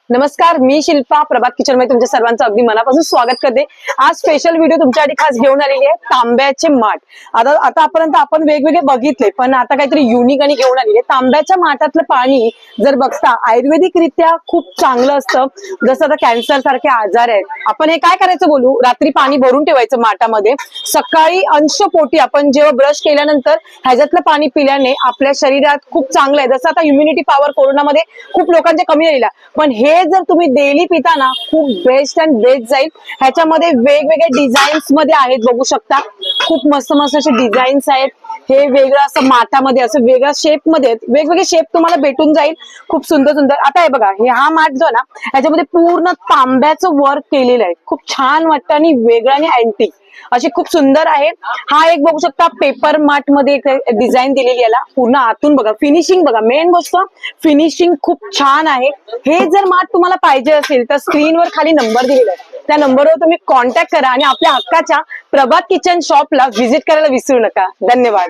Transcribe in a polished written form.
नमस्कार, मी शिल्पा प्रभात किचन मध्ये तुमच्या सर्वांचं अगदी मनापासून स्वागत करते। आज स्पेशल व्हिडिओ तुमच्यासाठी खास घेऊन आलेली आहे तांब्याचे माठ। आतापर्यंत आपण वेगवेगळे बघितले, पण आता काहीतरी युनिक आणि घेऊन आलेले। तांब्याच्या माठातलं पाणी जर बघता आयुर्वेदिक रित्या खूप चांगलं असतं। जसं आता कॅन्सर सारखे आजार आहेत, आपण हे काय करायचं बोलू, रात्री पाणी भरून ठेवायचं माठामध्ये। सकाळी अंशपोटी आपण जेव्हा ब्रश केल्यानंतर ह्याच्यातलं पाणी पिल्याने आपल्या शरीरात खूप चांगलं आहे। जसं आता इम्युनिटी पॉवर कोरोनामध्ये खूप लोकांच्या कमी झालेला, पण हे जर तुम्ही डेली पिता ना, खूप बेस्ट अँड बेस्ट जाईल। ह्याच्यामध्ये वेगवेगळे डिझाईन्स मध्ये आहेत, बघू शकता खूप मस्त मस्त असे डिझाईन्स आहेत। हे वेगळं असं माठामध्ये असं वेगळ्या शेप मध्ये वेगवेगळे शेप तुम्हाला भेटून जाईल, खूप सुंदर सुंदर। आता हे बघा, हा माठ जो ना ह्याच्यामध्ये पूर्ण तांब्याचं वर्क केलेलं आहे, खूप छान वाटतं आणि वेगळं आणि अँटिक अशी खूप सुंदर आहे। हा एक बघू शकता पेपर माठ मध्ये एक डिझाईन दिलेली याला, पूर्ण आतून बघा फिनिशिंग बघा, मेन गोष्ट फिनिशिंग खूप छान आहे। हे जर माठ तुम्हाला पाहिजे असेल तर स्क्रीनवर खाली नंबर दिलेला आहे, त्या नंबरवर तुम्ही कॉन्टॅक्ट करा आणि आपल्या हक्काच्या प्रभात किचन शॉपला व्हिजिट करायला विसरू नका। धन्यवाद।